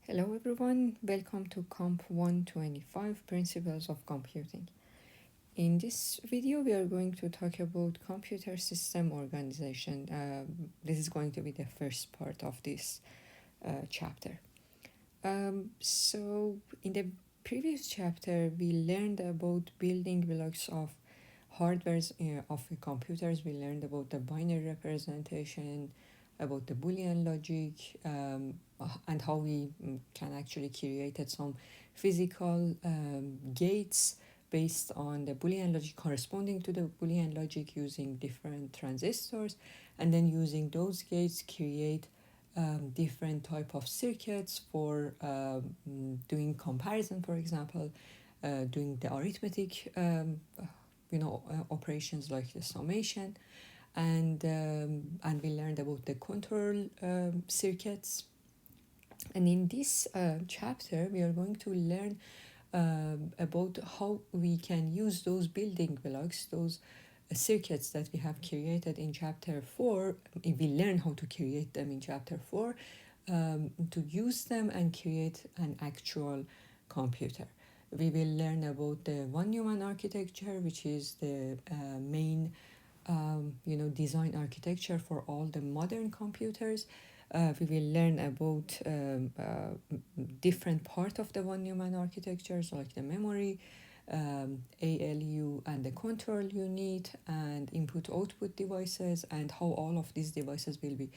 Hello everyone, welcome to COMP125 Principles of Computing. In this video, we are going to talk about computer system organization. This is going to be the first part of this chapter. So, in the previous chapter, we learned about building blocks of hardwares of the computers. We learned about the binary representation, about the Boolean logic, and how we can actually create some physical gates based on the Boolean logic corresponding to the Boolean logic using different transistors, and then using those gates create different type of circuits for doing comparison, for example, doing the arithmetic operations like the summation, and we learned about the control circuits. And in this chapter, we are going to learn about how we can use those building blocks, those circuits that we have created in chapter 4. If we learn how to create them in chapter 4, to use them and create an actual computer. We will learn about the von Neumann architecture, which is the main design architecture for all the modern computers. We will learn about different part of the von Neumann architectures, like the memory, ALU, and the control unit, and input-output devices, and how all of these devices will be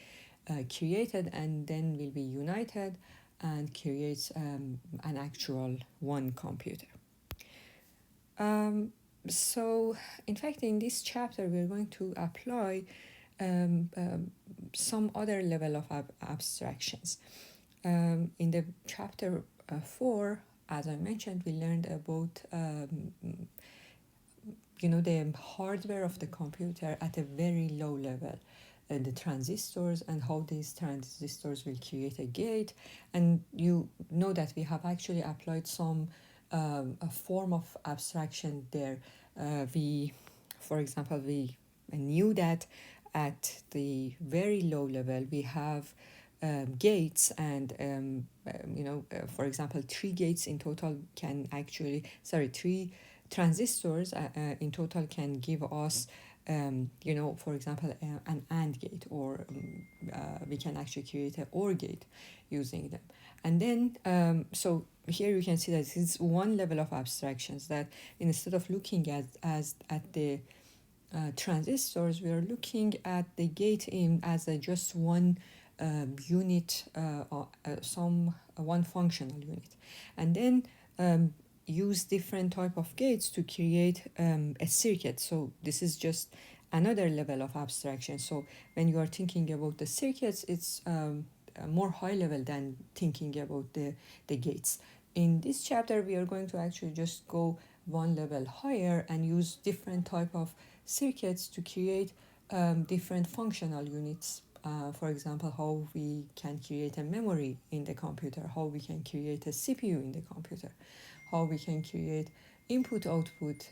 created and then will be united and creates an actual one computer. So, in fact, in this chapter, we're going to apply some other level of abstractions. In the chapter 4, as I mentioned, we learned about the hardware of the computer at a very low level, the transistors and how these transistors will create a gate. And you know that we have actually applied some a form of abstraction there. For example, we knew that at the very low level we have gates, and for example, three transistors in total can give us for example, an AND gate, or we can actually create an OR gate using them. And then, so here you can see that this is one level of abstractions, that instead of looking at the transistors, we are looking at the gate as just one unit, one functional unit, and then use different type of gates to create a circuit. So this is just another level of abstraction. So when you are thinking about the circuits, it's more high level than thinking about the gates. In this chapter, we are going to actually just go one level higher and use different type of circuits to create different functional units. For example, how we can create a memory in the computer, how we can create a CPU in the computer, how we can create input-output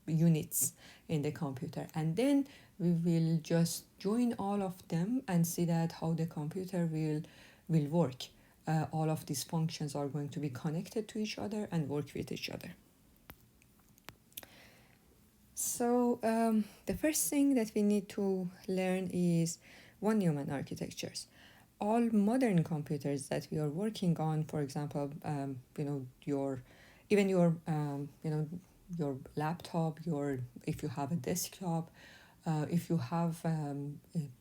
units in the computer. And then we will just join all of them and see that how the computer will work. All of these functions are going to be connected to each other and work with each other. So the first thing that we need to learn is von Neumann architectures. All modern computers that we are working on, for example, your laptop, if you have a desktop, if you have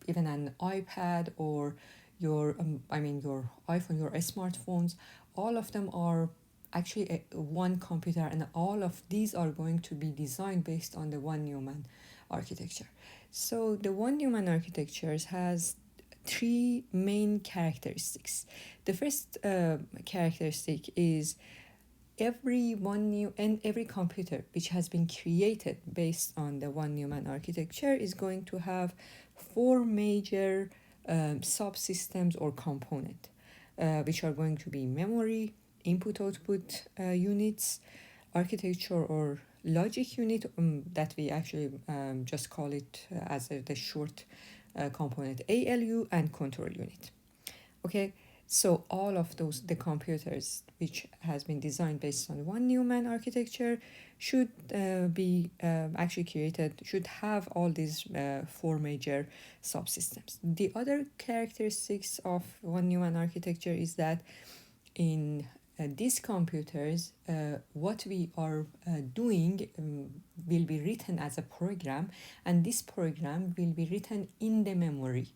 even an iPad, or your iPhone, your smartphones, all of them are actually one computer, and all of these are going to be designed based on the von Neumann architecture. So the von Neumann architectures has three main characteristics. The first characteristic is every computer which has been created based on the von Neumann architecture is going to have four major subsystems or components, which are going to be memory, input-output units, architecture or logic unit, that we actually just call it as the short component ALU, and control unit. Okay, so all of those, the computers which has been designed based on one Newman architecture should be actually created, should have all these four major subsystems. The other characteristics of one Newman architecture is that in these computers, what we are doing will be written as a program, and this program will be written in the memory,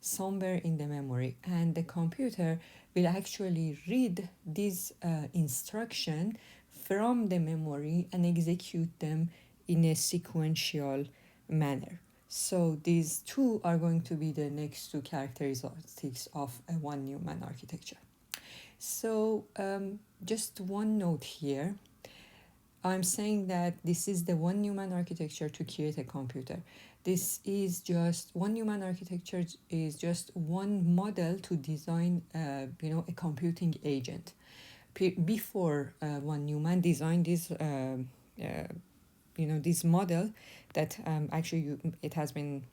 somewhere in the memory, and the computer will actually read this instruction from the memory and execute them in a sequential manner. So these two are going to be the next two characteristics of a one Newman architecture. So just one note here. I'm saying that this is the one Newman architecture to create a computer. This is just one Newman architecture is just one model to design, a computing agent. Before one Newman designed this, this model that actually it has been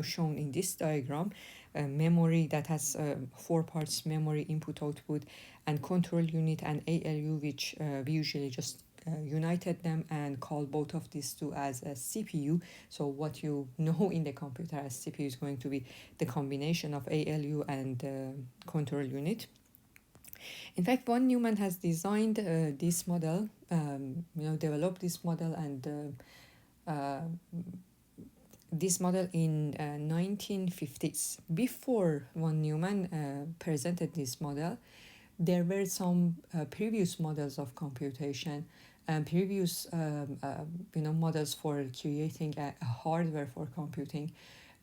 shown in this diagram, memory that has four parts: memory, input, output, and control unit, and ALU, which we usually just united them and call both of these two as a CPU. So what you know in the computer as CPU is going to be the combination of ALU and control unit. In fact, von Neumann has designed this model, developed this model, and this model in 1950s. Before von Neumann presented this model, there were some previous models of computation and previous models for creating a hardware for computing.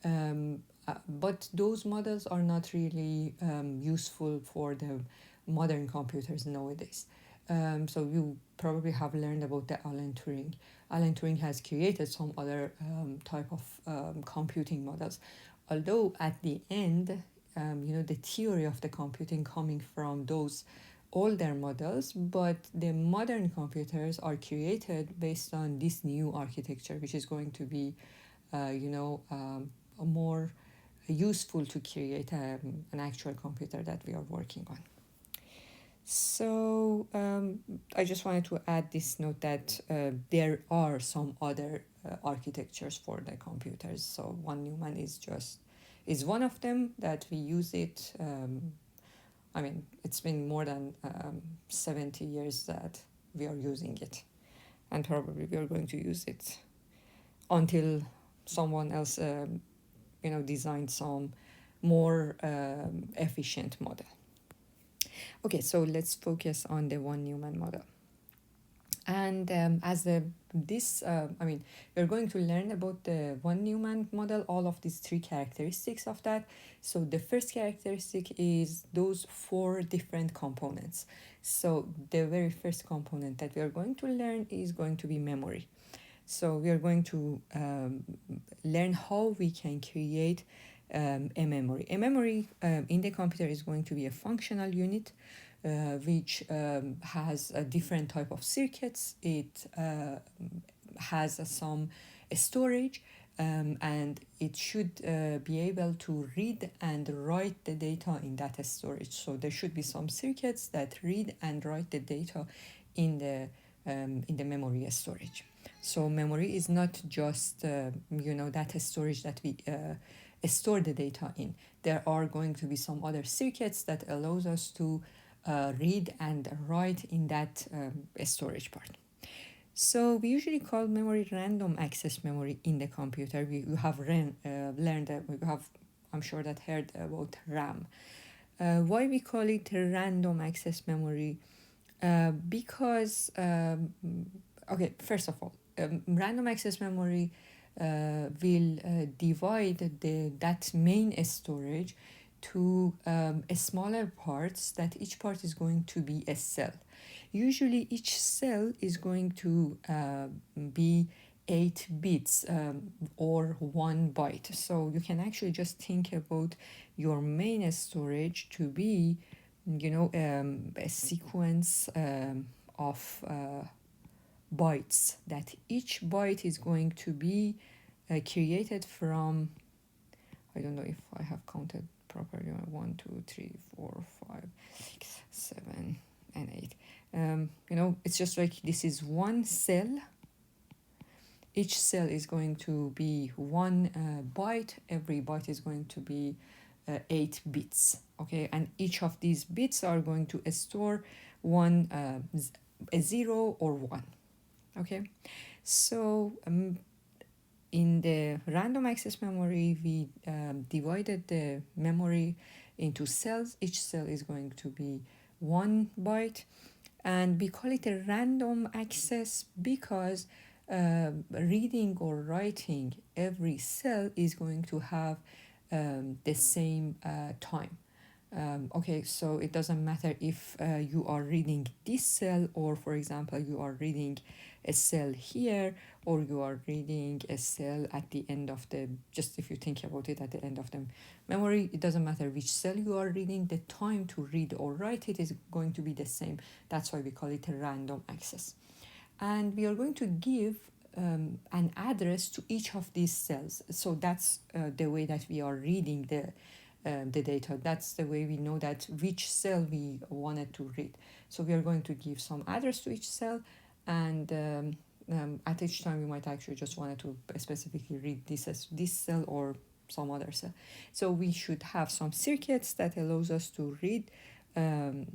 But those models are not really useful for the modern computers nowadays. So you probably have learned about the Alan Turing. Alan Turing has created some other type of computing models. Although at the end, the theory of the computing coming from those older models, but the modern computers are created based on this new architecture, which is going to be, more useful to create an actual computer that we are working on. So I just wanted to add this note that there are some other architectures for the computers. So von Neumann is one of them that we use it. It's been more than 70 years that we are using it, and probably we are going to use it until someone else, designed some more efficient model. Okay, so let's focus on the von Neumann model. And we're going to learn about the von Neumann model, all of these three characteristics of that. So the first characteristic is those four different components. So the very first component that we are going to learn is going to be memory. So we are going to learn how we can create a memory. A memory in the computer is going to be a functional unit which has a different type of circuits. It has some storage, and it should be able to read and write the data in that storage. So there should be some circuits that read and write the data in the memory storage. So memory is not just that storage that we store the data in. There are going to be some other circuits that allows us to read and write in that storage part. So we usually call memory random access memory in the computer. You have learned that we have, I'm sure that heard about RAM. Why we call it random access memory? Because first of all, random access memory will divide that main storage to smaller parts, that each part is going to be a cell. Usually each cell is going to be 8 bits or 1 byte. So you can actually just think about your main storage to be, a sequence of bytes, that each byte is going to be created from, I don't know if I have counted properly, 1, 2, 3, 4, 5, 6, 7, and 8. You know, it's just like this is one cell. Each cell is going to be one byte. Every byte is going to be 8 bits. Okay, and each of these bits are going to store a 0 or 1. Okay, so in the random access memory, we divided the memory into cells. Each cell is going to be 1 byte, and we call it a random access because reading or writing every cell is going to have the same time. Okay, so it doesn't matter if you are reading this cell, or for example you are reading a cell here, or you are reading a cell at the end of the, just if you think about it, at the end of the memory. It doesn't matter which cell you are reading, the time to read or write it is going to be the same. That's why we call it a random access. And we are going to give an address to each of these cells. So that's the way that we are reading the data. That's the way we know that which cell we wanted to read. So we are going to give some address to each cell, and at each time we might actually just wanted to specifically read this cell or some other cell. So we should have some circuits that allows us to read the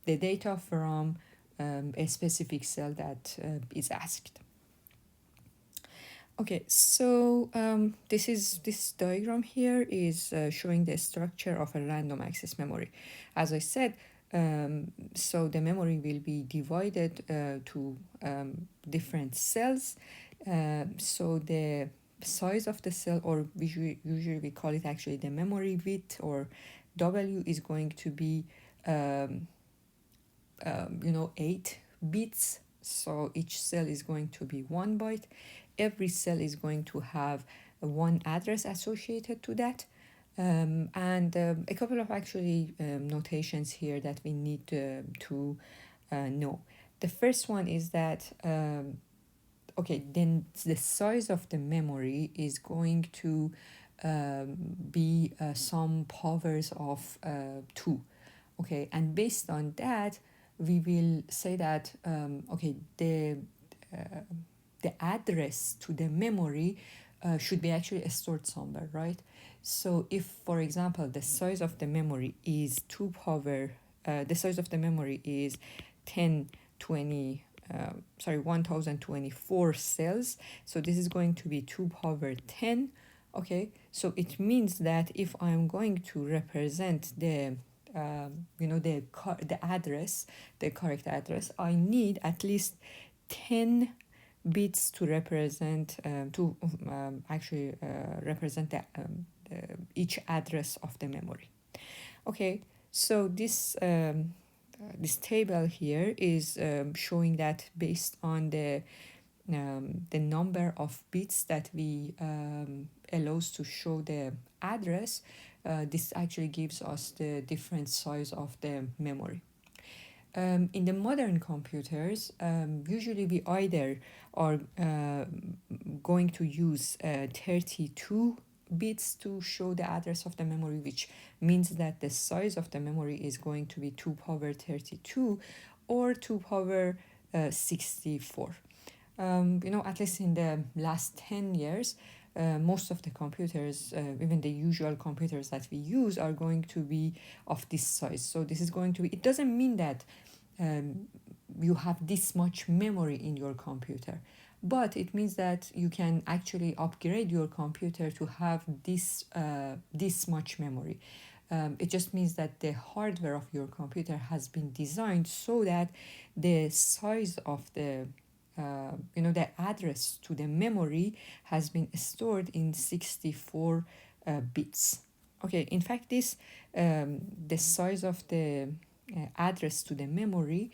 data from a specific cell that is asked. Okay, so this diagram here is showing the structure of a random access memory. As I said, so the memory will be divided to different cells. So the size of the cell, or usually we call it actually the memory width, or W, is going to be 8 bits. So each cell is going to be 1 byte. Every cell is going to have one address associated to that. And a couple of actually notations here that we need to know. The first one is that, okay, then the size of the memory is going to be some powers of 2. Okay, and based on that, we will say that, okay, the address to the memory should be actually stored somewhere, right? So if, for example, the size of the memory is the size of the memory is 1024 cells, so this is going to be 2 power 10. Okay, so it means that if I'm going to represent the address, the correct address, I need at least 10 bits to represent represent each address of the memory. Okay, so this table here is showing that based on the number of bits that we allows to show the address, this actually gives us the different size of the memory. In the modern computers, usually we either are going to use 32 bits to show the address of the memory, which means that the size of the memory is going to be 2 power 32 or 2 power 64. At least in the last 10 years, most of the computers, even the usual computers that we use, are going to be of this size. So this is going to be, it doesn't mean that you have this much memory in your computer, but it means that you can actually upgrade your computer to have this much memory. It just means that the hardware of your computer has been designed so that the size of the the address to the memory has been stored in 64 bits. Okay, in fact, the size of the address to the memory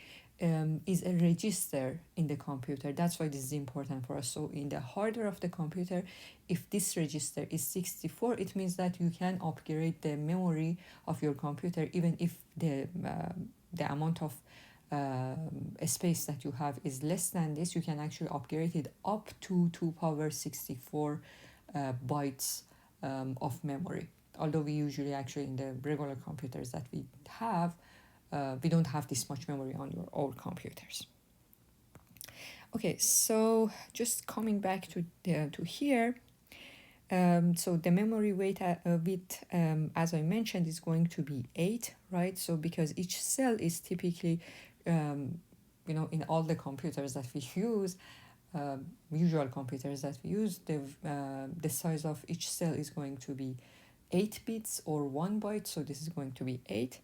is a register in the computer. That's why this is important for us. So in the hardware of the computer, if this register is 64, it means that you can upgrade the memory of your computer, even if the amount of space that you have is less than this. You can actually upgrade it up to 2 power 64 bytes of memory. although we usually actually in the regular computers that we don't have this much memory on your old computers. Okay, so just coming back to here, so the memory width, as I mentioned, is going to be 8, right? So because each cell is typically, in all the computers that we use, usual computers that we use, the size of each cell is going to be 8 bits or 1 byte, so this is going to be 8.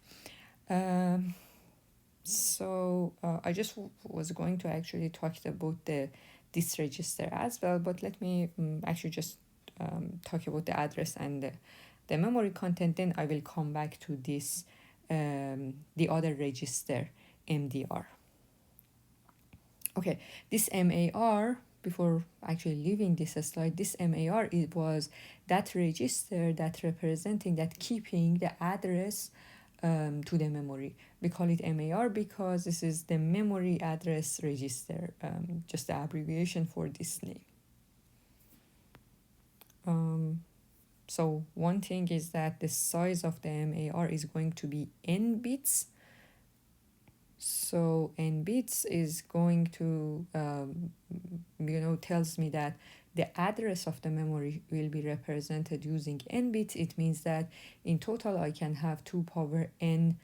I just was going to actually talk about this register as well, but let me actually just talk about the address and the memory content, then I will come back to this, the other register, MDR. Okay, this MAR, before actually leaving this slide, this MAR, it was that register that representing, that keeping the address to the memory. We call it MAR because this is the memory address register, just the abbreviation for this name. So one thing is that the size of the MAR is going to be n bits. So n bits is going to, tells me that the address of the memory will be represented using n bits. It means that in total I can have 2 power n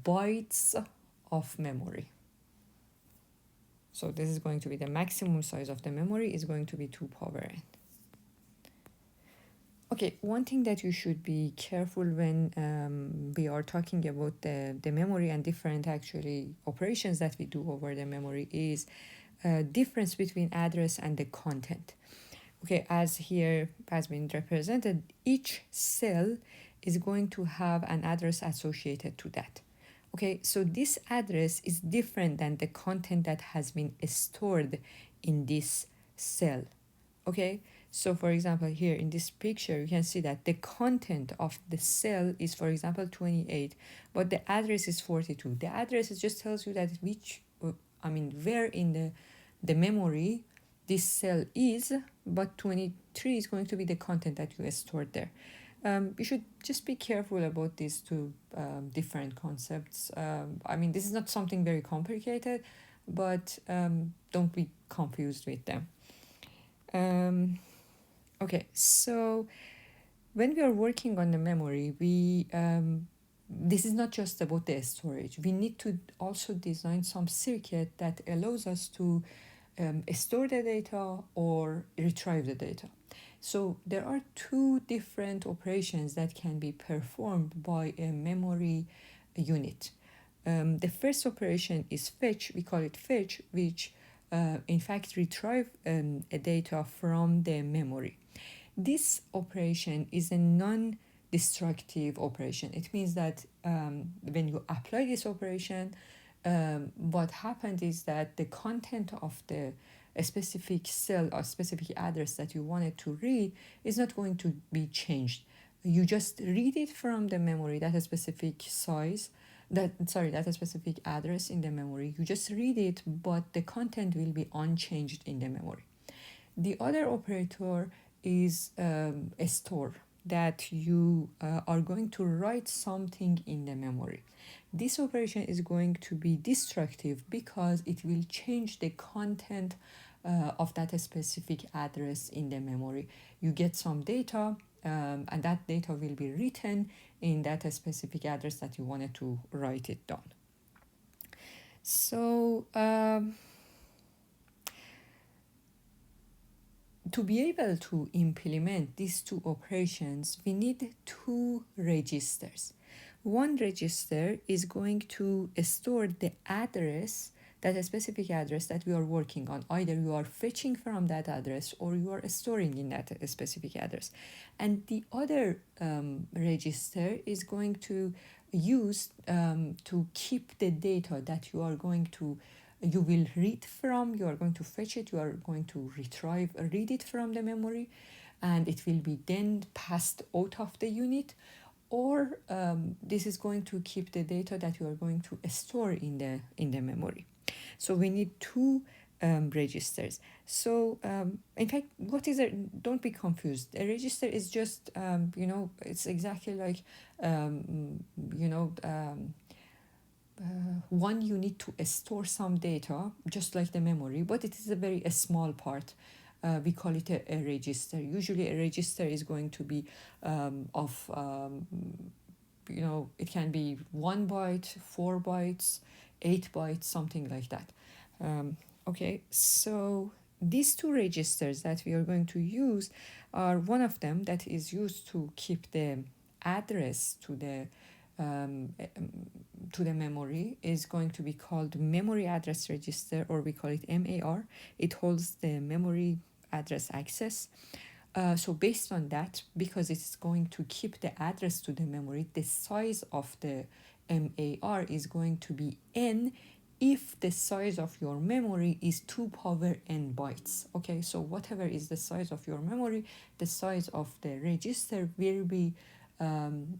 bytes of memory. So this is going to be the maximum size of the memory, is going to be 2 power n. Okay, one thing that you should be careful when we are talking about the memory and different actually operations that we do over the memory is difference between address and the content. Okay, as here has been represented, each cell is going to have an address associated to that. Okay, so this address is different than the content that has been stored in this cell. Okay, so for example, here in this picture, you can see that the content of the cell is, for example, 28, but the address is 42. The address just tells you that where in the memory this cell is, but 23 is going to be the content that you stored there. You should just be careful about these two different concepts. This is not something very complicated, but don't be confused with them. Okay, so when we are working on the memory, this is not just about the storage. We need to also design some circuit that allows us to store the data or retrieve the data. So there are 2 different operations that can be performed by a memory unit. The first operation is fetch. We call it fetch, which in fact retrieve a data from the memory. This operation is a non-destructive operation. It means that when you apply this operation, what happened is that the content of a specific cell or specific address that you wanted to read is not going to be changed. You just read it from the memory, that specific specific address in the memory. You just read it, but the content will be unchanged in the memory. The other operator is a store, that you are going to write something in the memory. This operation is going to be destructive because it will change the content of that specific address in the memory. You get some data, and that data will be written in that specific address that you wanted to write it down. So to be able to implement these 2 operations, we need 2 registers. One register is going to store the address, that specific address that we are working on. Either you are fetching from that address or you are storing in that specific address. And the other register is going to use to keep the data that you will read from, you are going to fetch it, you are going to read it from the memory, and it will be then passed out of the unit, or this is going to keep the data that you are going to store in the memory. So we need 2 registers. So in fact, what is it? Don't be confused. A register is just it's exactly like you know one unit to store some data, just like the memory, but it is a small part. We call it a register. Usually, a register is going to be of it can be 1 byte, 4 bytes, 8 bytes, something like that. Okay, so these two registers that we are going to use are one of them that is used to keep the address um, to the memory is going to be called memory address register, or we call it MAR. It holds the memory address access. So based on that, because it's going to keep the address to the memory, the size of the MAR is going to be n if the size of your memory is 2 power n bytes. Okay, so whatever is the size of your memory, the size of the register will be um,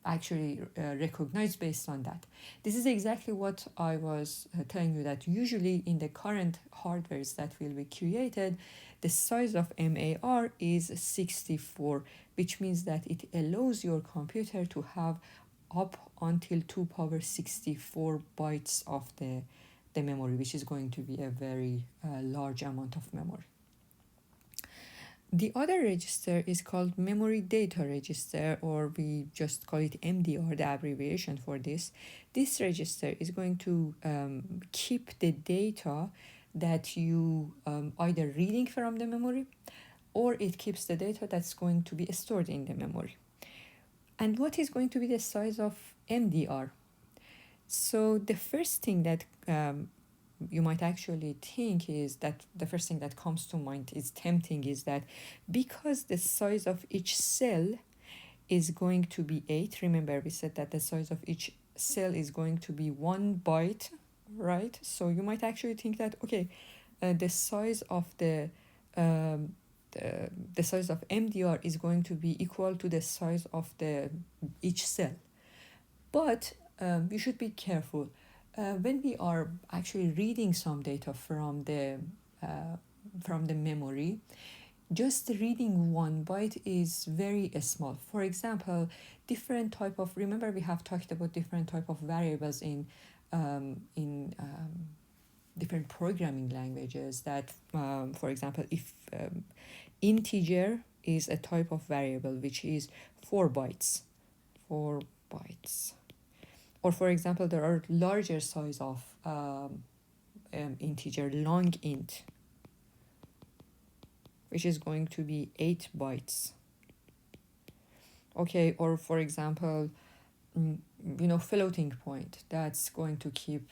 actually recognized based on that. This is exactly what I was telling you, that usually in the current hardwares that will be created, the size of MAR is 64, which means that it allows your computer to have up until 2 power 64 bytes of the memory, which is going to be a very large amount of memory. The other register is called memory data register, or we just call it MDR, the abbreviation for this. This register is going to keep the data that you either reading from the memory, or it keeps the data that's going to be stored in the memory. And what is going to be the size of MDR? So the first thing that you might actually think is that the first thing that comes to mind is tempting, is that because the size of each cell is going to be 8, remember we said that the size of each cell is going to be 1 byte, right? So you might actually think that, okay, the size of the size of MDR is going to be equal to the size of each cell. But you should be careful. When we are actually reading some data from the memory, just reading 1 byte is very small. For example, different type of, remember we have talked about different type of variables in different programming languages, that for example, if integer is a type of variable which is 4 bytes, or for example, there are larger size of integer, long int, which is going to be 8 bytes. Okay, or for example, floating point, that's going to keep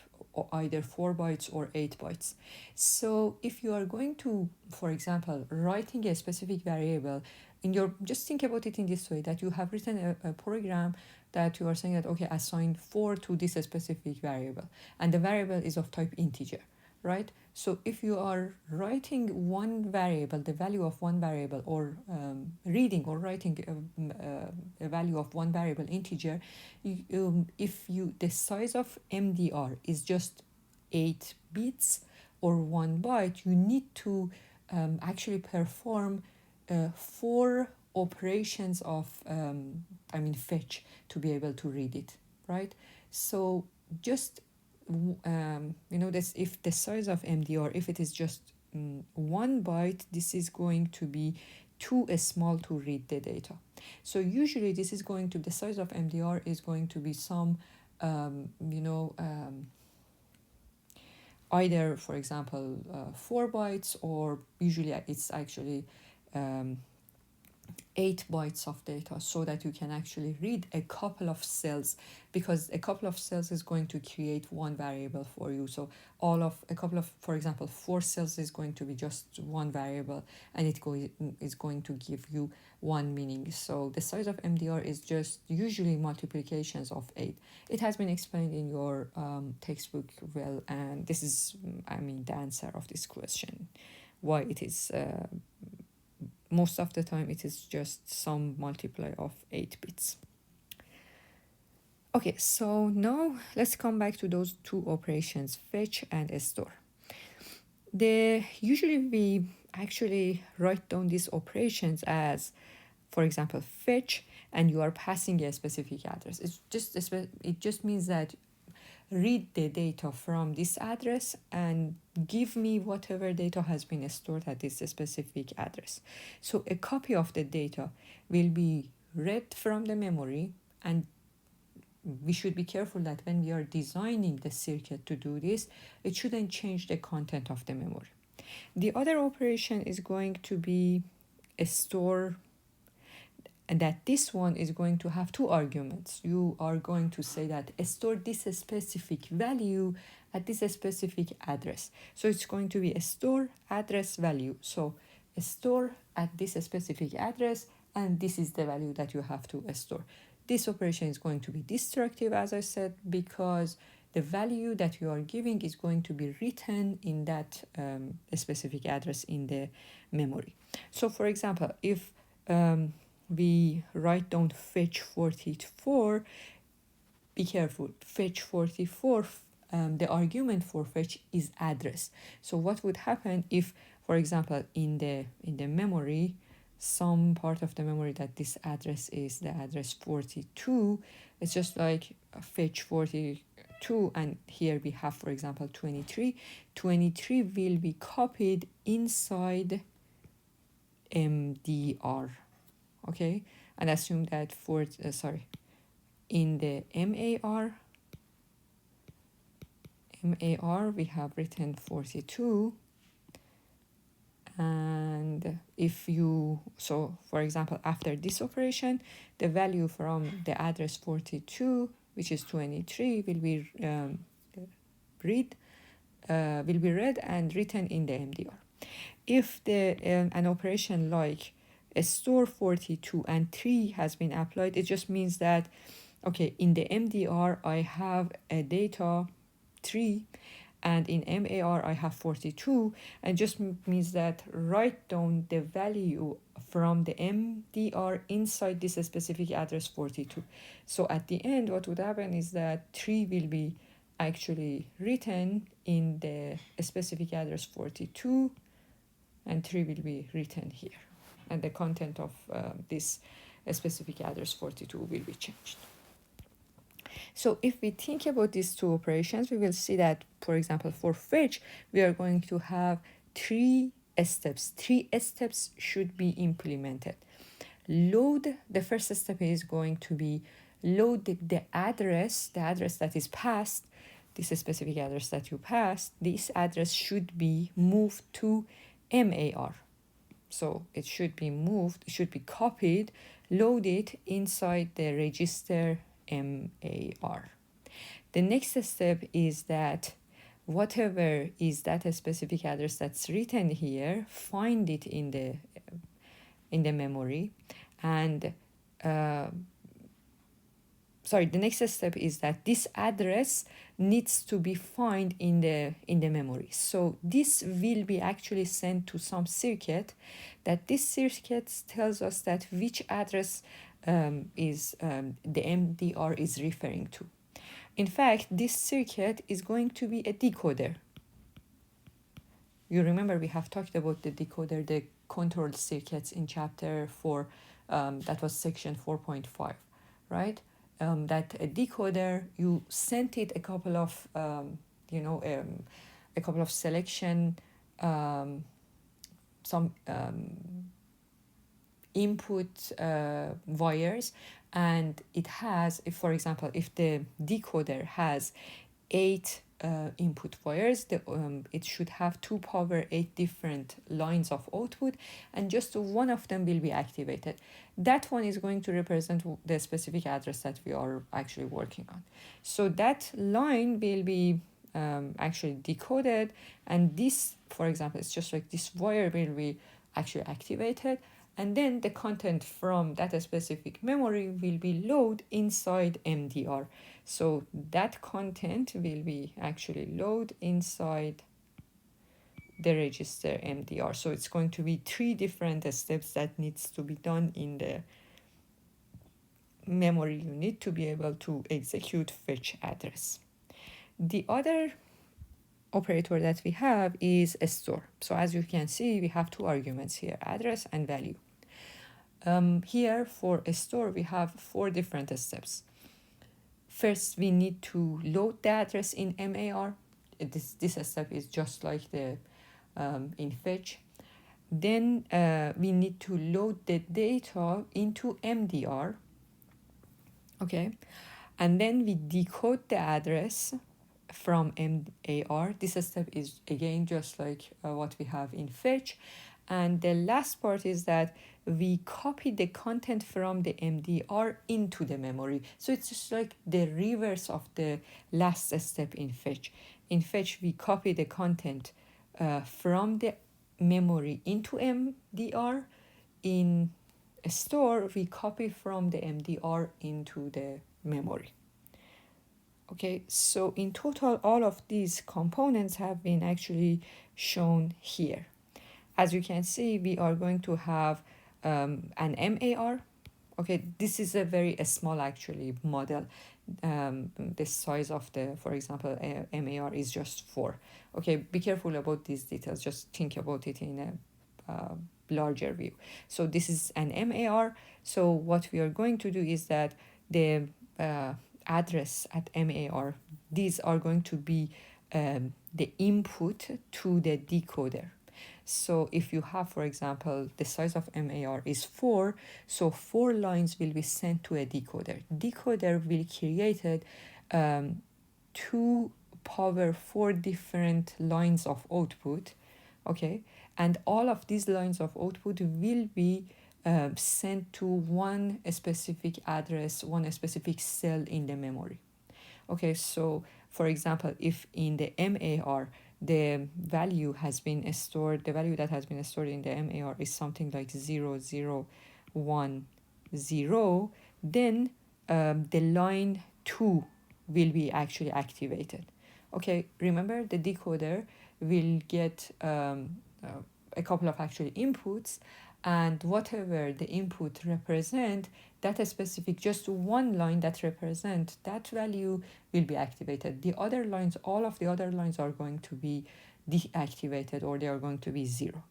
either 4 bytes or 8 bytes. So if you are going to, for example, writing a specific variable just think about it in this way, that you have written a program that you are saying that, okay, assign 4 to this specific variable, and the variable is of type integer, right? So if you are writing one variable, the value of one variable, or reading or writing a value of one variable integer, if the size of MDR is just 8 bits or 1 byte, you need to actually perform 4 operations of fetch to be able to read it, right? So just this, if the size of MDR, if it is just 1 byte, this is going to be too small to read the data. So usually this is going to, the size of MDR is going to be some either, for example, 4 bytes, or usually it's actually 8 bytes of data, so that you can actually read a couple of cells, because a couple of cells is going to create one variable for you. So for example, 4 cells is going to be just one variable, and it is going to give you one meaning. So the size of MDR is just usually multiplications of 8. It has been explained in your textbook well, and this is the answer of this question, why it is most of the time it is just some multiply of 8 bits. Okay, so now let's come back to those two operations, fetch and store. Usually we actually write down these operations as, for example, fetch, and you are passing a specific address. It just means that read the data from this address and give me whatever data has been stored at this specific address. So a copy of the data will be read from the memory, and we should be careful that when we are designing the circuit to do this, it shouldn't change the content of the memory. The other operation is going to be a store, and that this one is going to have two arguments. You are going to say that store this specific value at this specific address. So it's going to be a store address value. So a store at this specific address, and this is the value that you have to store. This operation is going to be destructive, as I said, because the value that you are giving is going to be written in that specific address in the memory. So for example, if we write down fetch 44, be careful, fetch 44, the argument for fetch is address. So what would happen if, for example, in the memory, some part of the memory that this address is the address 42, it's just like fetch 42, and here we have, for example, 23 will be copied inside MDR. Okay, and assume that in the MAR we have written 42, and if you, so for example, after this operation, the value from the address 42, which is 23, will be read and written in the MDR. If an operation like a store 42 and 3 has been applied, it just means that, okay, in the MDR I have a data 3, and in MAR I have 42, and just means that write down the value from the MDR inside this specific address 42. So at the end, what would happen is that 3 will be actually written in the specific address 42, and 3 will be written here, and the content of this specific address 42 will be changed. So if we think about these two operations, we will see that, for example, for fetch, we are going to have three steps. 3 steps should be implemented. Load, the first step is going to be load the address that is passed, this specific address that you passed, this address should be moved to MAR. So it should be moved, it should be copied, loaded inside the register MAR. The next step is that whatever is that specific address that's written here, find it in the memory, and the next step is that this address needs to be found in the memory. So this will be actually sent to some circuit, that this circuit tells us that which address is the MDR is referring to. In fact, this circuit is going to be a decoder. You remember we have talked about the decoder, the control circuits in chapter 4, that was section 4.5, right? That a decoder, you sent it a couple of selection, some input wires, and it has, if for example, if the decoder has 8 input wires, it should have 2 power 8 different lines of output, and just one of them will be activated. That one is going to represent the specific address that we are actually working on. So that line will be actually decoded, and this, for example, it's just like this wire will be actually activated, and then the content from that specific memory will be loaded inside MDR. So that content will be actually loaded inside the register MDR. So it's going to be 3 different steps that needs to be done in the memory unit to be able to execute fetch address. The other operator that we have is a store. So as you can see, we have two arguments here, address and value. Here for a store, we have four different steps. First, we need to load the address in MAR. This step is just like the in fetch. Then we need to load the data into MDR. Okay, and then we decode the address from MAR. This step is again just like what we have in fetch. And the last part is that we copy the content from the MDR into the memory. So it's just like the reverse of the last step in fetch. In fetch, we copy the content from the memory into MDR. In a store, we copy from the MDR into the memory. Okay, so in total, all of these components have been actually shown here. As you can see, we are going to have an MAR. Okay, this is a very small actually model. The size of the, for example, MAR is just 4. Okay, be careful about these details. Just think about it in a larger view. So this is an MAR. So what we are going to do is that the address at MAR, these are going to be the input to the decoder. So if you have, for example, the size of MAR is 4, so 4 lines will be sent to a decoder. Decoder will create 2 power 4 different lines of output, okay? And all of these lines of output will be sent to one specific address, one specific cell in the memory. Okay, so for example, if in the MAR, the value has been stored, the value that has been stored in the MAR is something like 0010, then the line 2 will be actually activated. Okay, remember the decoder will get a couple of actually inputs, and whatever the input represent, that specific just one line that represent that value will be activated. The other lines, all of the other lines are going to be deactivated, or they are going to be 0.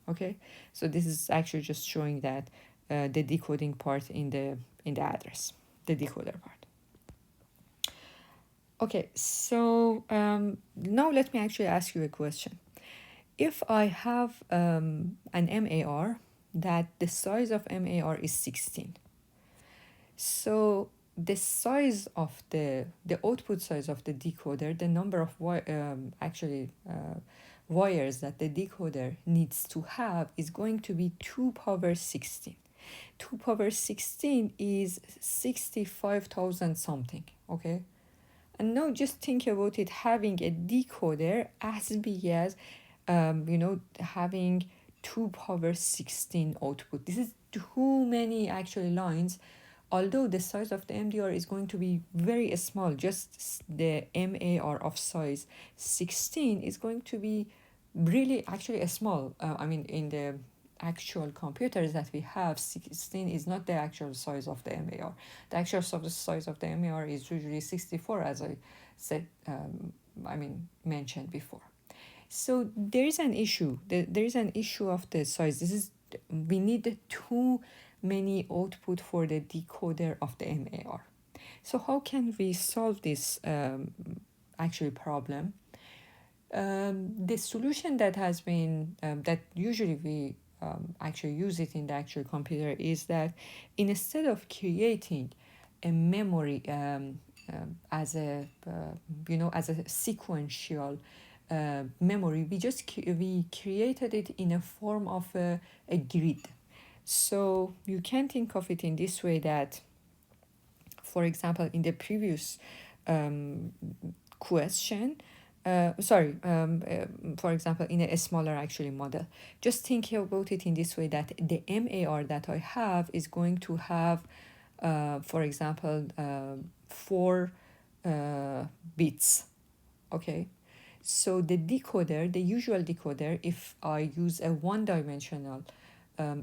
Okay, so this is actually just showing that the decoding part in the address, the decoder part. Okay, so now let me actually ask you a question. If I have an MAR that the size of MAR is 16, so the size of the output size of the decoder, the number of wires that the decoder needs to have is going to be 2 power 16. 2 power 16 is 65,000 something, okay? And now just think about it, having a decoder as big as having 2 power 16 output. This is too many actually lines. Although the size of the MDR is going to be very small, just the MAR of size 16 is going to be really actually small. In the actual computers that we have, 16 is not the actual size of the MAR. The actual size of the MAR is usually 64, as I said, mentioned before. So there is an issue. There is an issue of the size. We need too many output for the decoder of the MAR. So how can we solve this actually problem? The solution that has been that usually we actually use it in the actual computer is that instead of creating a memory as a sequential memory, we created it in a form of a grid. So you can think of it in this way that, for example, in the previous question, for example, in a smaller actually model, just think about it in this way that the MAR that I have is going to have, for example, 4 bits, okay? So the decoder, the usual decoder, if I use a one-dimensional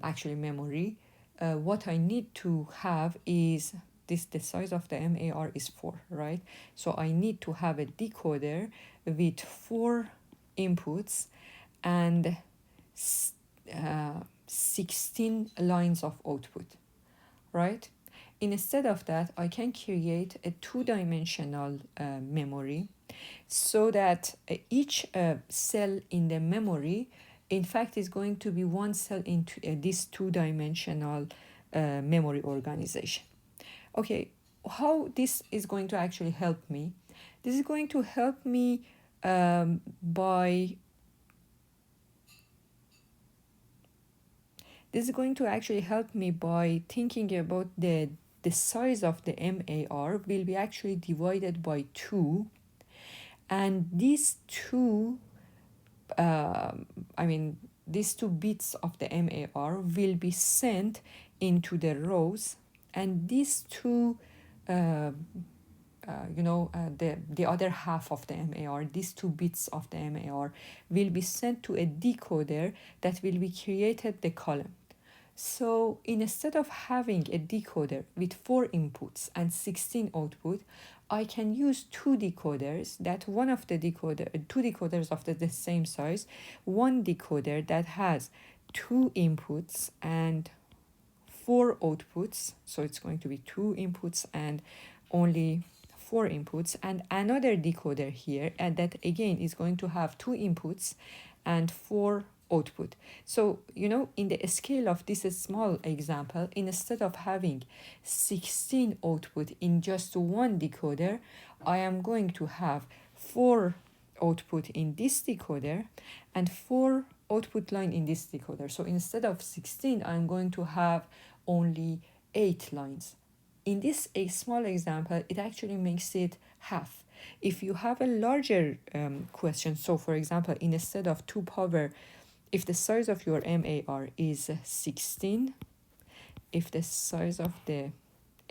actually memory, what I need to have is the size of the MAR is 4, right? So I need to have a decoder with 4 inputs and 16 lines of output, right? Instead of that, I can create a two-dimensional memory so that each cell in the memory, in fact, is going to be one cell into this two-dimensional memory organization. Okay, how this is going to actually help me? This is going to help me by this is going to actually help me by thinking about the size of the MAR will be actually divided by 2, and these two these 2 bits of the MAR will be sent into the rows, and these two the other half of the MAR, these 2 bits of the MAR will be sent to a decoder that will be created the column. So instead of having a decoder with 4 inputs and 16 output, I can use 2 decoders, that one of the 2 decoders of the same size, one decoder that has 2 inputs and 4 outputs, so it's going to be 2 inputs and only 4 inputs, and another decoder here, and that again is going to have 2 inputs and 4 output. So, in the scale of this small example, instead of having 16 output in just one decoder, I am going to have 4 output in this decoder and 4 output line in this decoder. So instead of 16, I'm going to have only 8 lines. In this small example, it actually makes it half. If you have a larger question, so for example, instead of 2 power, if the size of your MAR is 16, if the size of the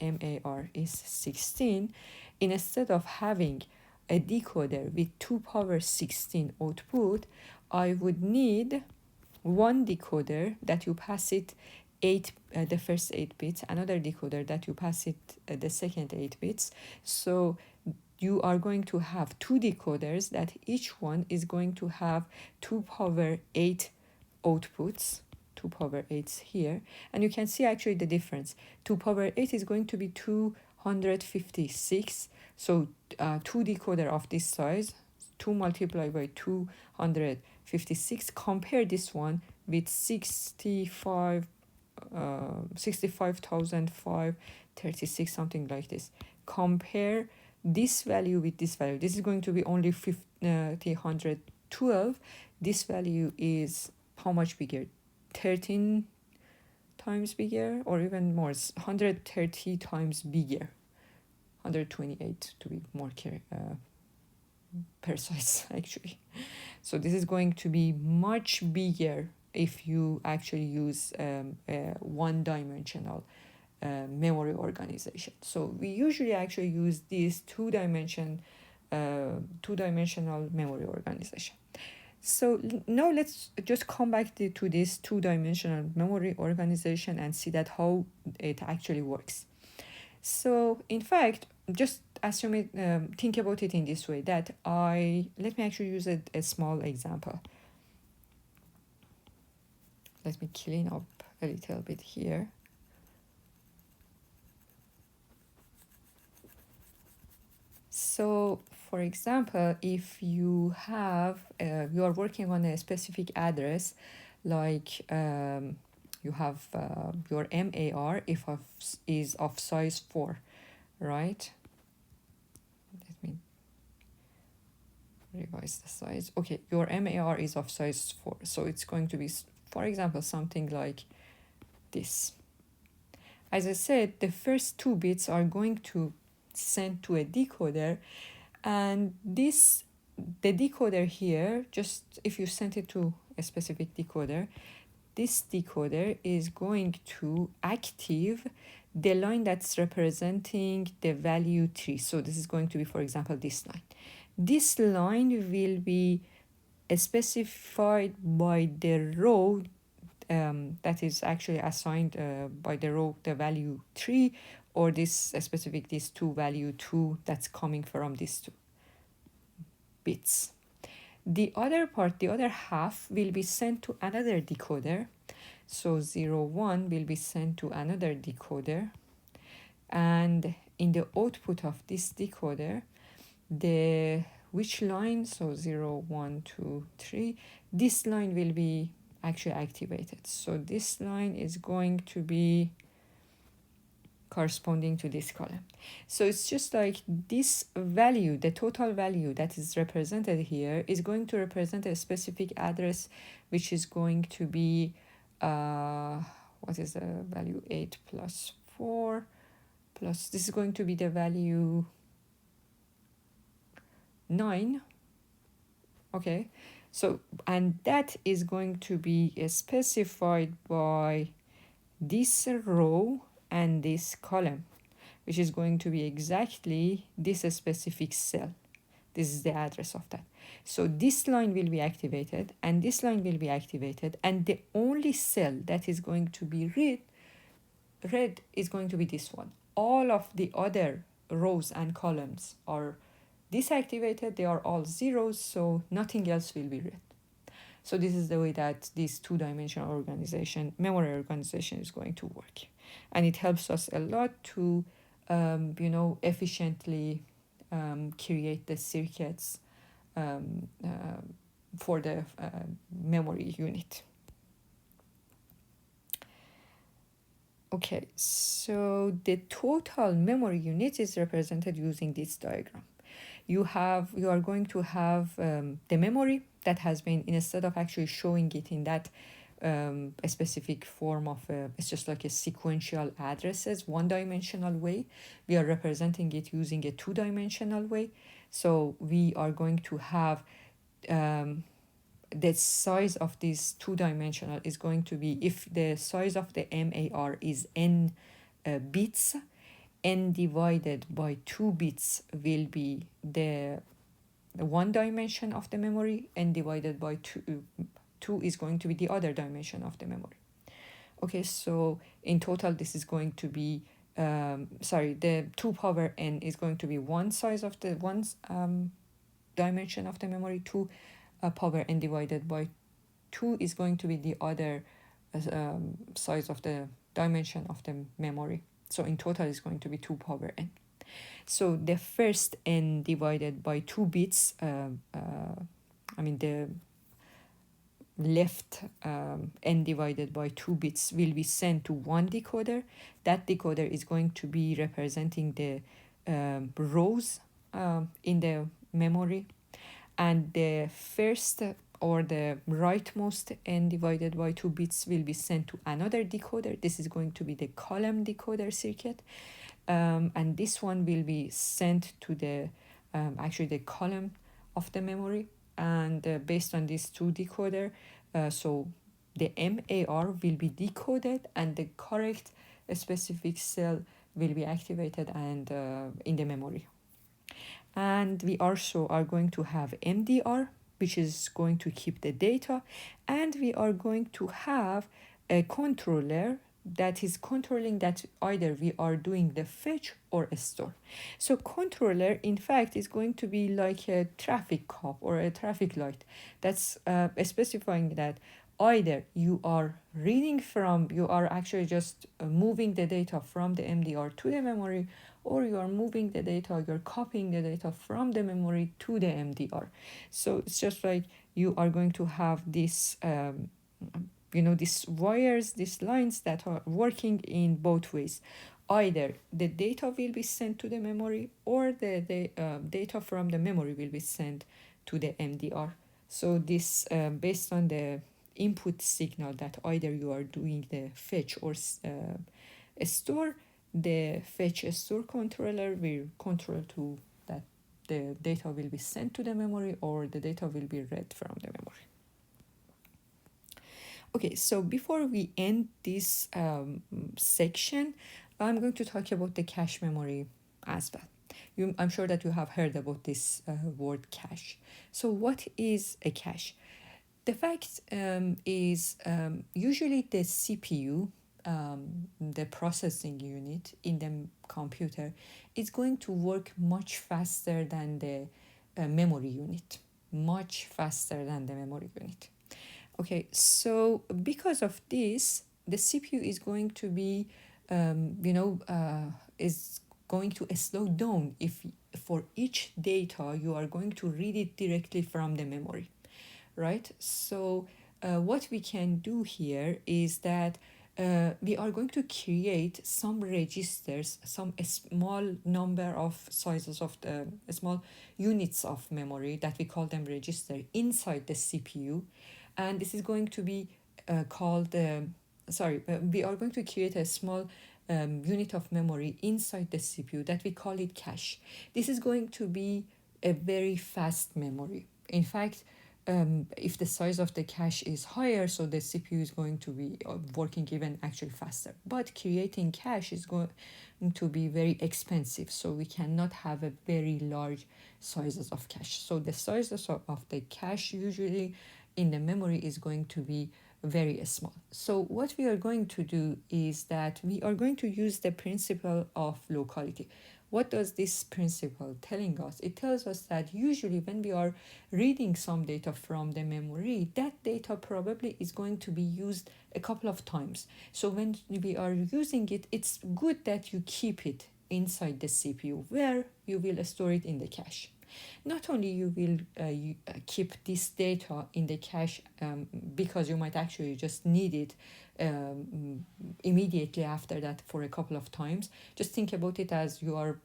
MAR is 16, instead of having a decoder with 2 power 16 output, I would need one decoder that you pass it the first 8 bits, another decoder that you pass it the second 8 bits. So you are going to have 2 decoders that each one is going to have 2 power 8 outputs, 2 power 8s here, and you can see actually the difference. 2 power 8 is going to be 256, so 2 decoder of this size, 2 multiplied by 256, compare this one with 65,536, something like this. Compare this value with this value. This is going to be only 112. This value is how much bigger? 13 times bigger, or even more, 130 times bigger. 128 to be more precise, actually. So this is going to be much bigger if you actually use one-dimensional memory organization. So we usually actually use this two-dimensional memory organization. So now let's just come back to this two-dimensional memory organization and see that how it actually works. So in fact, just assume it, think about it in this way, that let me actually use a small example. Let me clean up a little bit here. So for example, if you have, you are working on a specific address, like you have your MAR is of size 4, right? Let me revise the size. Okay, your MAR is of size 4, so it's going to be, for example, something like this. As I said, the first 2 bits are going to send to a decoder, and the decoder here, just if you send it to a specific decoder, this decoder is going to active the line that's representing the value 3. So this is going to be, for example, this line. This line will be specified by the row that is actually assigned by the row the value 3, or this specific this 2 value 2 that's coming from these 2 bits. The other part, the other half, will be sent to another decoder. So 0, 1 will be sent to another decoder, and in the output of this decoder, the which line, so 0, 1, 2, 3, this line will be actually activated. So this line is going to be corresponding to this column. So it's just like this value, the total value that is represented here, is going to represent a specific address, which is going to be what is the value, 8 plus 4 plus, this is going to be the value 9. Okay, so, and that is going to be specified by this row and this column, which is going to be exactly this specific cell. This is the address of that. So this line will be activated, and this line will be activated, and the only cell that is going to be read is going to be this one. All of the other rows and columns are disactivated, they are all zeros, so nothing else will be read. So this is the way that this two-dimensional organization, memory organization, is going to work. And it helps us a lot to, efficiently create the circuits for the memory unit. Okay, so the total memory unit is represented using this diagram. You are going to have the memory that has been, instead of actually showing it in that a specific form of it's just like a sequential addresses, one-dimensional way, we are representing it using a two-dimensional way. So we are going to have the size of this two-dimensional is going to be, if the size of the MAR is n bits, n divided by 2 bits will be the one dimension of the memory, n divided by 2 is going to be the other dimension of the memory. Okay, so in total this is going to be the 2 power n is going to be one size of the dimension of the memory, 2 power n divided by 2 is going to be the other size of the dimension of the memory. So in total it's going to be 2 power n. So the first n divided by 2 bits, the left n divided by 2 bits will be sent to one decoder. That decoder is going to be representing the rows in the memory, and the first or the rightmost n divided by 2 bits will be sent to another decoder. This is going to be the column decoder circuit, and this one will be sent to the the column of the memory, and based on these two decoder, so the MAR will be decoded and the correct specific cell will be activated and in the memory. And we also are going to have MDR, which is going to keep the data, and we are going to have a controller that is controlling that either we are doing the fetch or a store. So controller, in fact, is going to be like a traffic cop or a traffic light that's specifying that either you are you are actually just moving the data from the MDR to the memory, or you are moving the data, you're copying the data from the memory to the MDR. So it's just like you are going to have this these wires, these lines that are working in both ways. Either the data will be sent to the memory, or the data from the memory will be sent to the MDR. So this based on the input signal that either you are doing the fetch or store, the fetch store controller will control to that the data will be sent to the memory or the data will be read from the memory. Okay, so before we end this section, I'm going to talk about the cache memory as well. I'm sure that you have heard about this word cache. So what is a cache? The fact is usually the CPU, the processing unit in the computer, is going to work much faster than the memory unit, much faster than the memory unit. Okay, so because of this, the CPU is going to be, is going to slow down if for each data you are going to read it directly from the memory, right? So what we can do here is that we are going to create some registers, some small number of sizes of the small units of memory that we call them register inside the CPU, and this is going to be called we are going to create a small unit of memory inside the CPU that we call it cache. This is going to be a very fast memory. In fact, if the size of the cache is higher, so the CPU is going to be working even actually faster. But creating cache is going to be very expensive, so we cannot have a very large sizes of cache. So the sizes of the cache usually in the memory is going to be very small. So what we are going to do is that we are going to use the principle of locality. What does this principle telling us? It tells us that usually when we are reading some data from the memory, that data probably is going to be used a couple of times. So when we are using it, it's good that you keep it inside the CPU where you will store it in the cache. Not only you will keep this data in the cache because you might actually just need it immediately after that for a couple of times. Just think about it as you are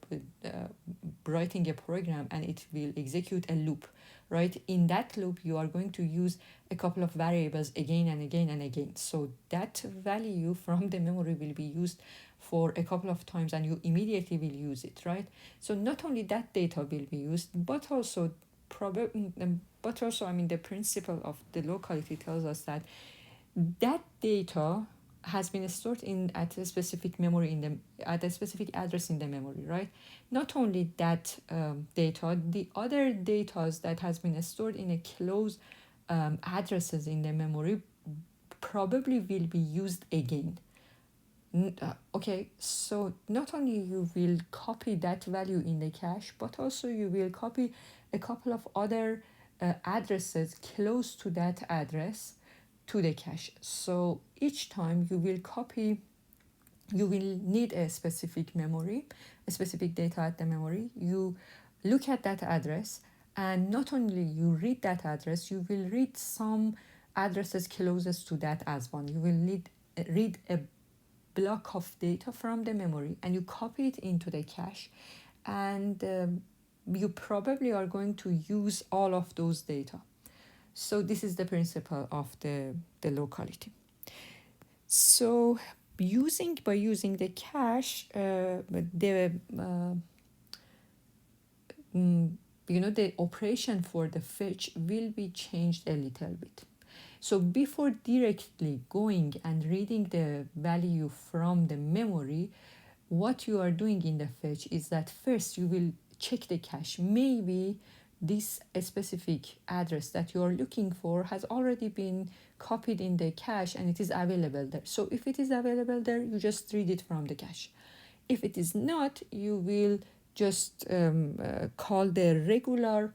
writing a program and it will execute a loop, right? In that loop, you are going to use a couple of variables again and again and again. So that value from the memory will be used for a couple of times and you immediately will use it, right? So not only that data will be used, but also the principle of the locality tells us that that data has been stored in at a specific memory in the at a specific address in the memory, right? Not only that data, the other data that has been stored in a close addresses in the memory probably will be used again. Okay, so not only you will copy that value in the cache, but also you will copy a couple of other addresses close to that address to the cache. So each time you will need a specific memory, a specific data at the memory. You look at that address, and not only you read that address, you will read some addresses closest to that as one. You will read a block of data from the memory and you copy it into the cache, and you probably are going to use all of those data. So this is the principle of the locality. So by using the cache, the operation for the fetch will be changed a little bit. So before directly going and reading the value from the memory, what you are doing in the fetch is that first you will check the cache. Maybe this specific address that you are looking for has already been copied in the cache and it is available there. So if it is available there, you just read it from the cache. If it is not, you will just call the regular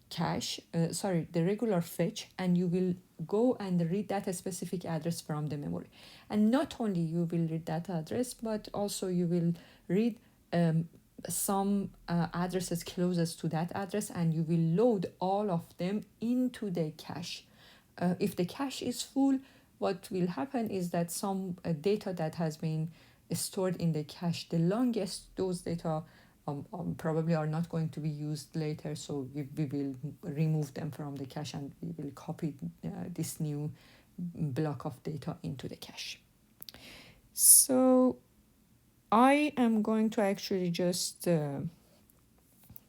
the regular fetch, and you will go and read that specific address from the memory. And not only you will read that address, but also you will read some addresses closest to that address, and you will load all of them into the cache. If the cache is full, what will happen is that some data that has been stored in the cache the longest, those data probably are not going to be used later, so we will remove them from the cache and we will copy this new block of data into the cache. So I am going to actually just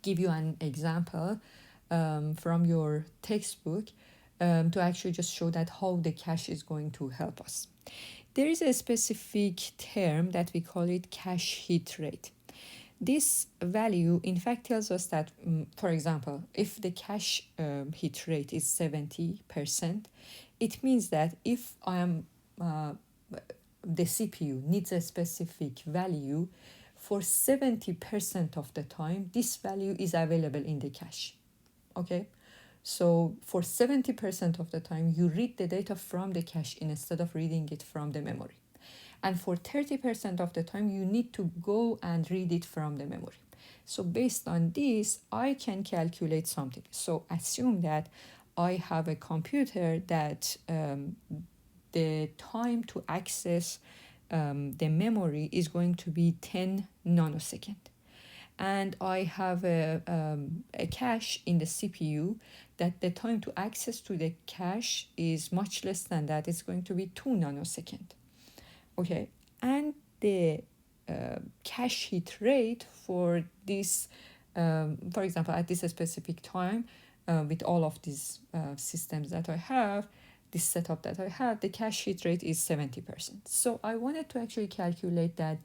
give you an example from your textbook to actually just show that how the cache is going to help us. There is a specific term that we call it cache hit rate. This value in fact tells us that, for example, if the cache hit rate is 70%, it means that if the CPU needs a specific value for 70% of the time, this value is available in the cache. Okay, so for 70% of the time, you read the data from the cache instead of reading it from the memory. And for 30% of the time, you need to go and read it from the memory. So based on this, I can calculate something. So assume that I have a computer that the time to access the memory is going to be 10 nanosecond. And I have a cache in the CPU that the time to access to the cache is much less than that. It's going to be 2 nanosecond. Okay, and the cache hit rate for this, for example, at this specific time, with all of these systems that I have, this setup that I have, the cache hit rate is 70%. So I wanted to actually calculate that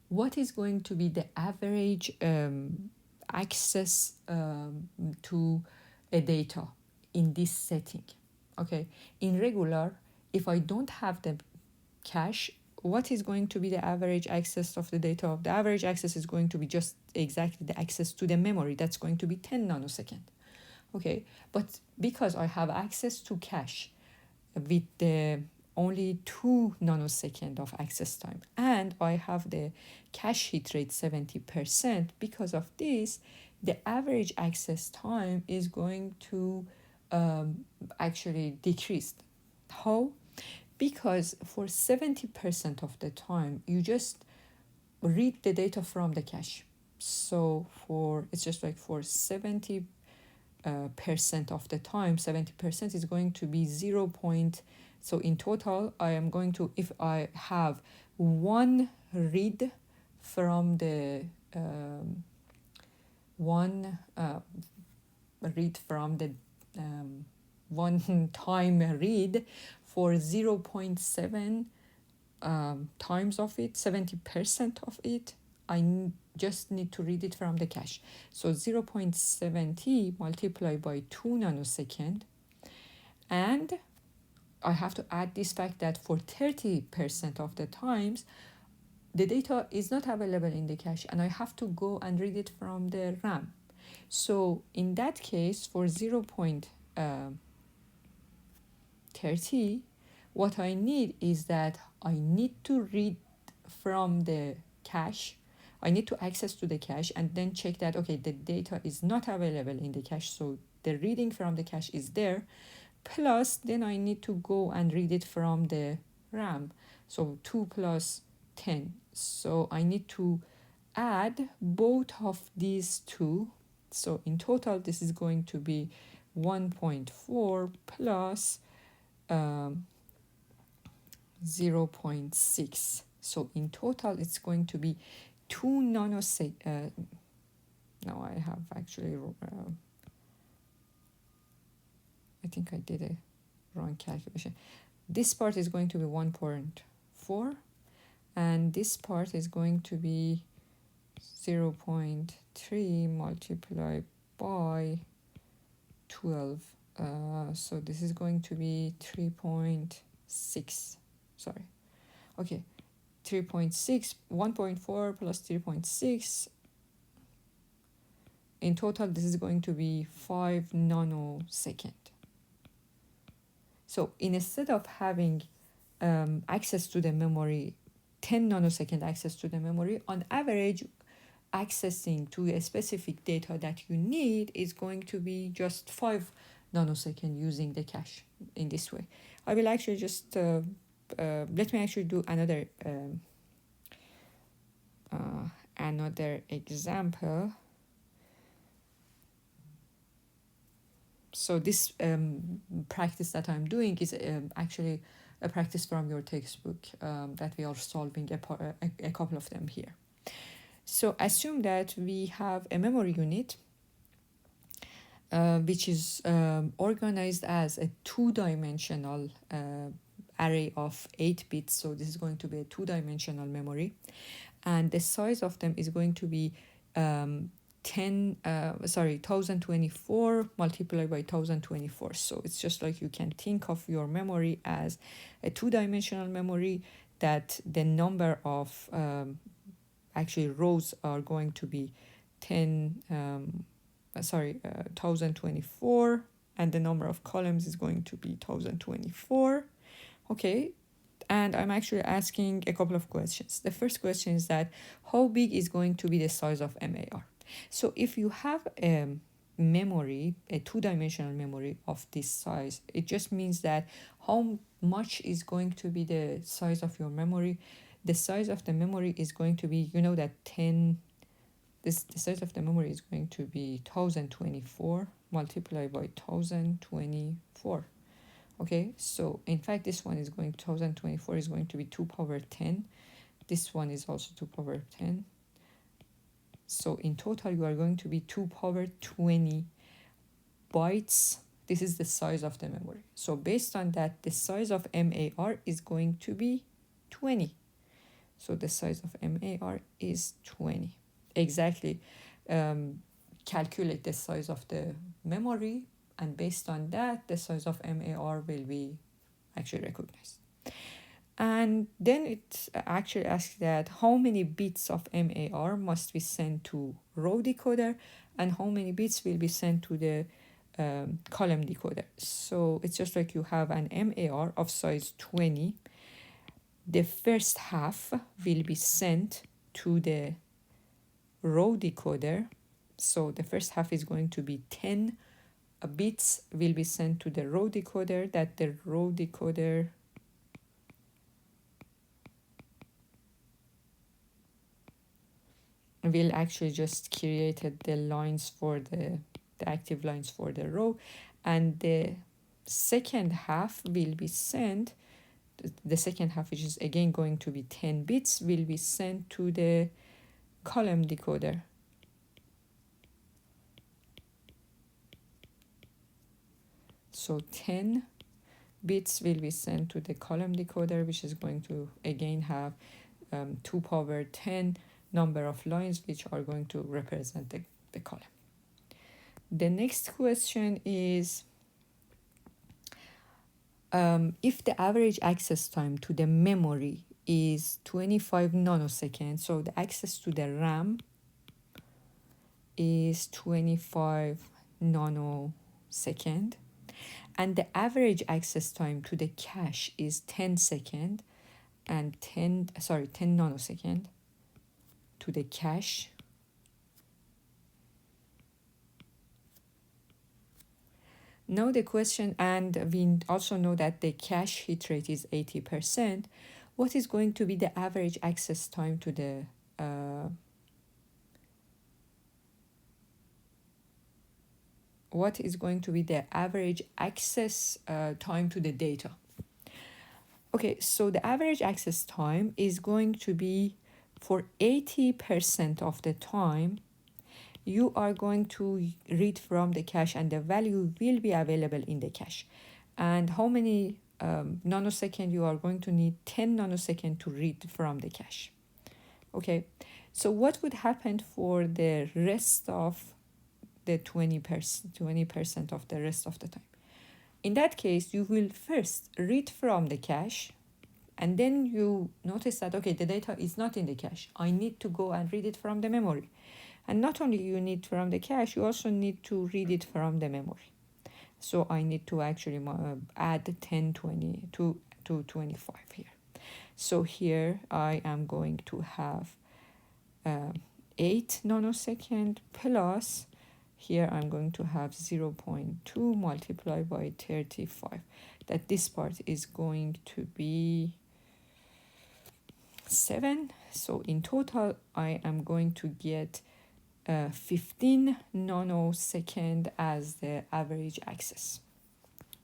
what is going to be the average access to a data in this setting. Okay, in regular, if I don't have the cache, what is going to be the average access of the data? The average access is going to be just exactly the access to the memory. That's going to be 10 nanosecond. Okay, but because I have access to cache with the only 2 nanosecond of access time, and I have the cache hit rate 70%, because of this, the average access time is going to actually decrease. How? Because for 70% of the time, you just read the data from the cache. So it's just like for 70% of the time, 70% is going to be 0. So in total, I am going to, if I have one read from the one time read for 0.7 times of it, 70% of it, I just need to read it from the cache. So 0.70 multiplied by 2 nanosecond, and I have to add this fact that for 30% of the times, the data is not available in the cache, and I have to go and read it from the RAM. So in that case, for 0.30, what I need is that I need to read from the cache. I need to access to the cache and then check that, okay, the data is not available in the cache, so the reading from the cache is there. Plus, then I need to go and read it from the RAM. So 2 plus 10. So I need to add both of these two. So in total, this is going to be 1.4 plus 0.6. So in total, it's going to be 2 nanosecond. Now I have actually, I think I did a wrong calculation. This part is going to be 1.4, and this part is going to be 0.3 multiplied by 12. So this is going to be 3.6. Sorry. Okay. 3.6, 1.4 plus 3.6. In total, this is going to be 5 nanosecond. So instead of having access to the memory, 10 nanosecond access to the memory, on average, accessing to a specific data that you need is going to be just 5 nanosecond using the cache in this way. I will actually just, let me actually do another example. So this practice that I'm doing is actually a practice from your textbook that we are solving a couple of them here. So assume that we have a memory unit which is organized as a two-dimensional array of 8 bits, so this is going to be a two-dimensional memory, and the size of them is going to be 1024 multiplied by 1024. So it's just like you can think of your memory as a two-dimensional memory, that the number of actually rows are going to be 1024, and the number of columns is going to be 1024. Okay, and I'm actually asking a couple of questions. The first question is that how big is going to be the size of MAR? So if you have a memory, a two-dimensional memory of this size, it just means that how much is going to be the size of your memory. The size of the memory is going to be, you know, that the size of the memory is going to be 1024 multiplied by 1024. Okay, so in fact this one is going 1024 is going to be 2 power 10. This one is also 2 power 10. So in total you are going to be 2 power 20 bytes. This is the size of the memory. So based on that, the size of MAR is going to be 20. So the size of MAR is 20. Exactly. Calculate the size of the memory, and based on that, the size of MAR will be actually recognized. And then it actually asks that how many bits of MAR must be sent to row decoder, and how many bits will be sent to the column decoder. So it's just like you have an MAR of size 20. The first half will be sent to the row decoder. So the first half is going to be 10 bits will be sent to the row decoder, that the row decoder will actually just create the lines for the active lines for the row, and the second half will be sent, the second half, which is again going to be 10 bits, will be sent to the column decoder. So 10 bits will be sent to the column decoder, which is going to again have 2 power 10 number of lines, which are going to represent the column. The next question is, if the average access time to the memory is 25 nanoseconds, so the access to the RAM is 25 nanosecond, and the average access time to the cache is 10 second and 10 nanosecond to the cache. Now the question, and we also know that the cache hit rate is 80%. What is going to be the average access time to the what is going to be the average access time to the data? Okay, so the average access time is going to be, for 80% of the time, you are going to read from the cache, and the value will be available in the cache. And how many nanosecond you are going to need? 10 nanosecond to read from the cache. Okay, so what would happen for the rest of the 20% of the rest of the time? In that case, you will first read from the cache, and then you notice that, okay, the data is not in the cache. I need to go and read it from the memory. And not only you need from the cache, you also need to read it from the memory. So I need to actually add 10, 20 to 25 here. So here I am going to have 8 nanosecond plus, here I'm going to have 0.2 multiplied by 35. That this part is going to be 7. So in total, I am going to get 15 nanosecond as the average access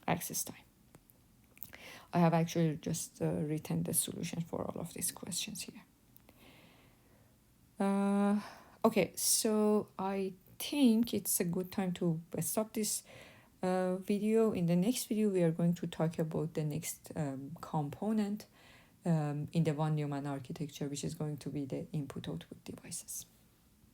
time. I have actually just written the solution for all of these questions here. Okay, so I think it's a good time to stop this video. In the next video, we are going to talk about the next component in the von Neumann architecture, which is going to be the input-output devices.